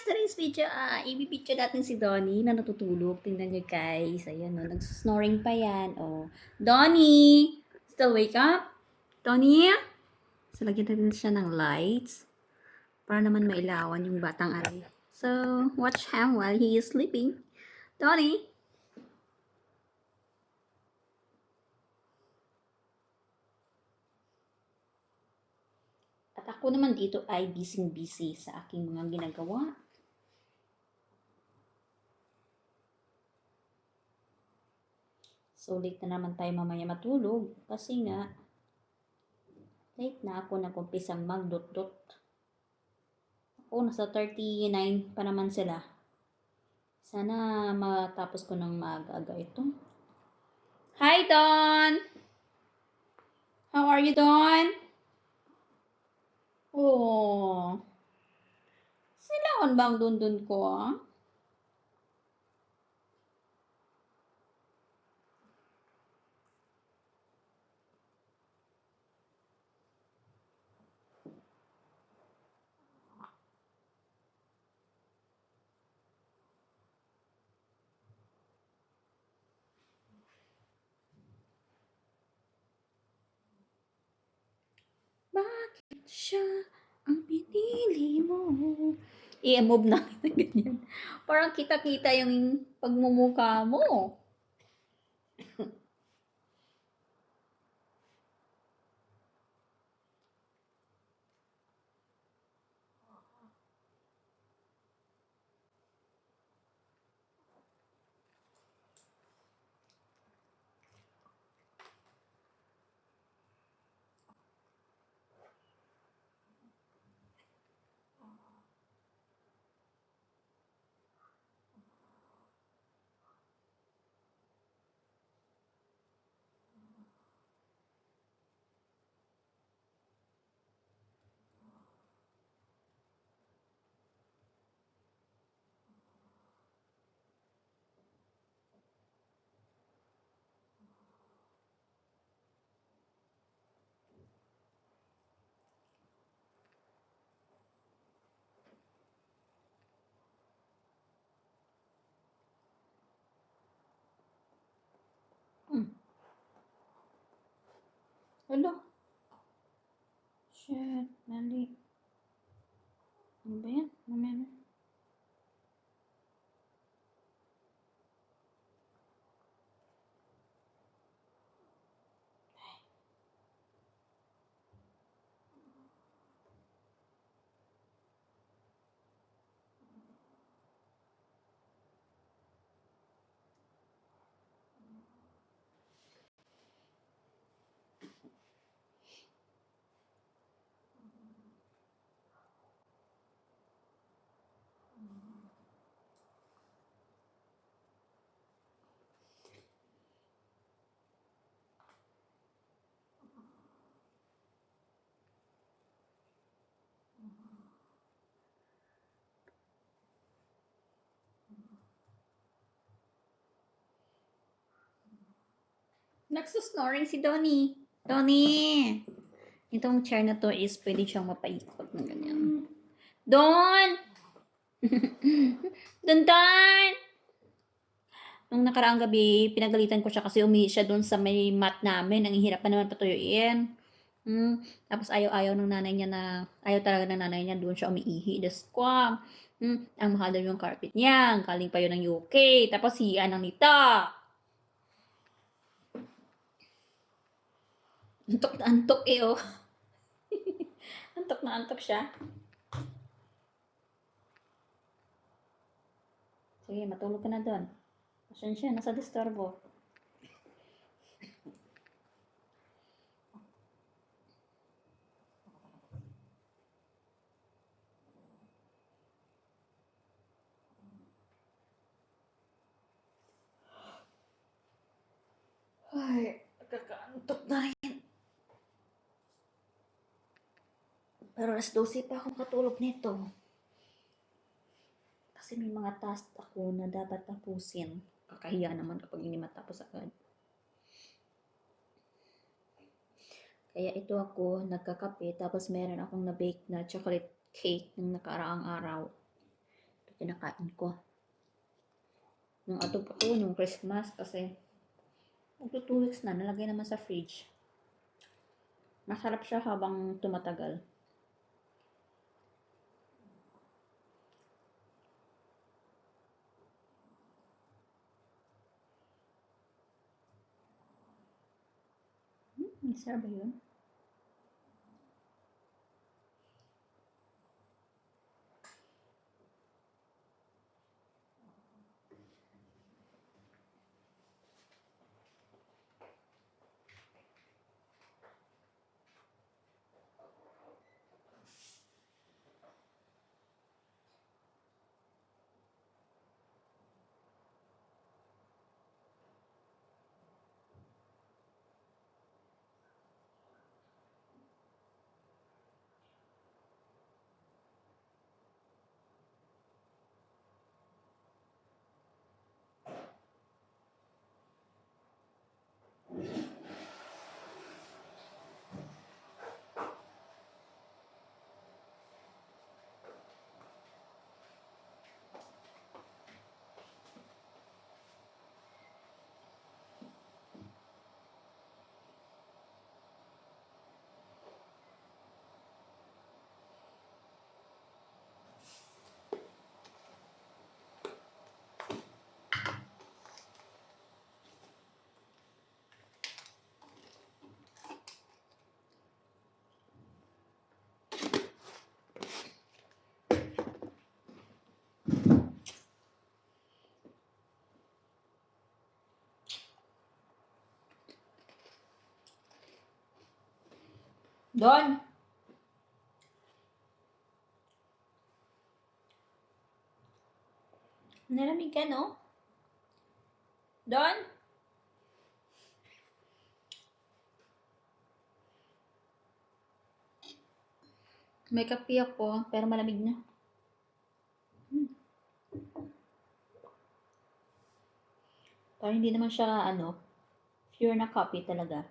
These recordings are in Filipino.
today's video, i-video natin si Donnie na natutulog. Tingnan niyo guys. Ayan, no. Nag-snoring pa yan. Oh. Donnie! Still wake up? Donnie? So, lagyan natin siya ng lights para naman mailawan yung batang ari. So, watch him while he is sleeping. Donnie? At ako naman dito ay busy sa aking mga ginagawa. So, late na naman tayo mamaya matulog kasi nga, late na ako nag-umpisang mag-dot-dot. Ako, nasa 39 pa naman sila. Sana matapos ko ng maaga-aga ito. Hi, Don! How are you, Don? Oh. Silawan ba ang dun ko, ah? Bakit siya ang pinili mo? I-move na kita ganyan. Parang kita-kita yung pagmumukha mo. Hello? Shit, mali. Ano ba yan? Mamaya na. Nagsusnoring si Donnie. Donnie! Itong chair na to is pwede siyang mapaikot ng ganyan. Don! Don! Nung nakaraang gabi, pinagalitan ko siya kasi umihi siya doon sa may mat namin. Ang hirap pa naman patuyuin. Tapos ayaw ng nanay niya ayaw talaga ng nanay niya doon siya umiihi. Des ko, ang mahal daw yung carpet niya. Galing pa yun ng UK. Tapos hiyan ng nita. Antok na antok eh, oh. Antok na antok siya. Sige, matulog ka na doon. Pasensya, nasa disturbo. Ay, kakaantok na rin. Pero alas 12 pa ako katulog nito. Kasi may mga task ako na dapat tapusin. Kakahiya naman kapag hindi matapos agad. Kaya ito ako nagkakape tapos meron akong na-bake na chocolate cake ng nakaraang araw. kinakain ko. Yung ato po to, yung Christmas, kasi magto 2 weeks na, nalagay naman sa fridge. Masarap siya habang tumatagal. Masarap ba yun? Don! Nalamig ka, no? Don? May kape ako, pero malamig na. Parang hindi naman siya, pure na coffee talaga.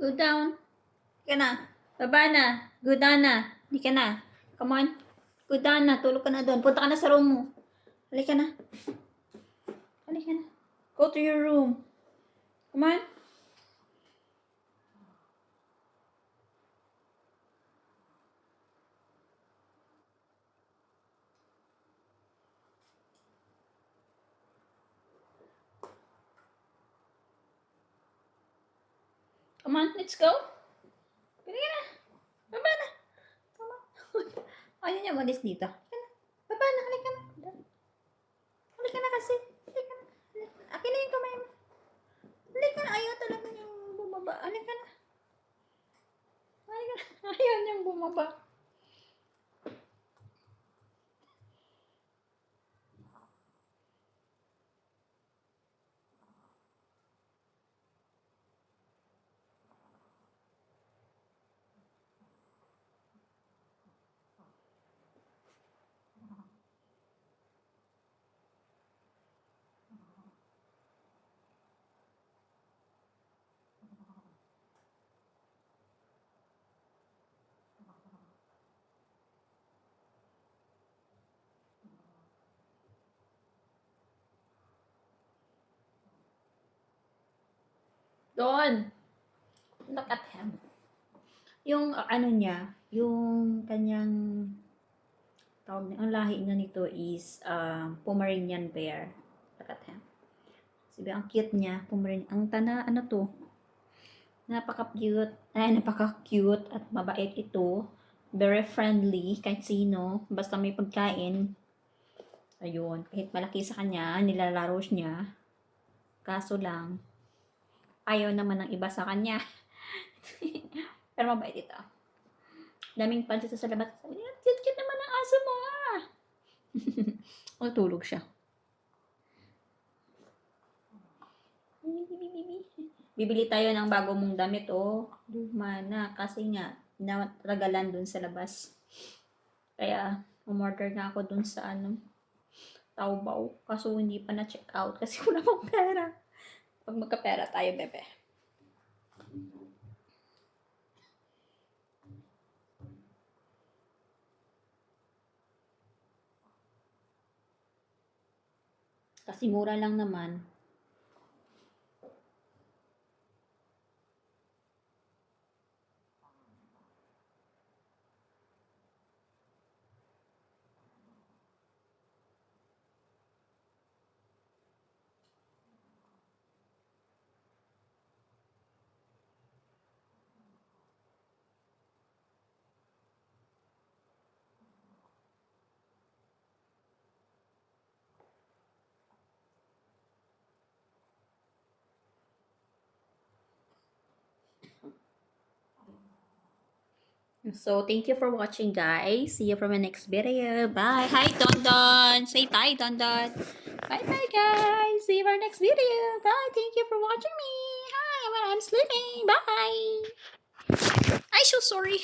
Go down. Hindi ka na. Baba na. Go down na. Hindi ka na. Come on. Go down na. Tulog ka na doon. Punta ka na sa room mo. Halika na. Halika na. Go to your room. Come on. Come on, let's go. Pili ka na. Baba na. Come on. Ayaw niya umalis dito. Baba na, halika na. Halika na kasi. Halika na. Akin na yung kamay mo. Halika na. Ayaw talaga niyang bumaba. Halika na. Halika na. Ayaw niyang bumaba. Doon. Look at him. Yung ano niya, yung kanyang tawag, ang lahi niya nito is Pomeranian bear. Look at him. Sabi, ang cute niya, Pomeranian. Ang ano to, napaka-cute at mabait ito. Very friendly, kahit sino, basta may pagkain. Ayun, kahit malaki sa kanya, nilalaro niya. Kaso lang, ayaw naman ng iba sa kanya. Pero mabait ito. Daming pansit sa labas. Cute naman ang aso mo ah. Tulog siya. Bibili tayo ng bago mong damit luma na kasi nga natagalan dun sa labas. Kaya umorder na ako dun sa Taobao. Kaso hindi pa na-check out kasi wala pang pera. Pag magkapera tayo, bebe. Kasi mura lang naman. So, thank you for watching, guys. See you from my next video. Bye. Hi, Don Don. Say bye, Don Don. Bye-bye, guys. See you for our next video. Bye. Thank you for watching me. Hi, when I'm sleeping. Bye. I'm so sorry.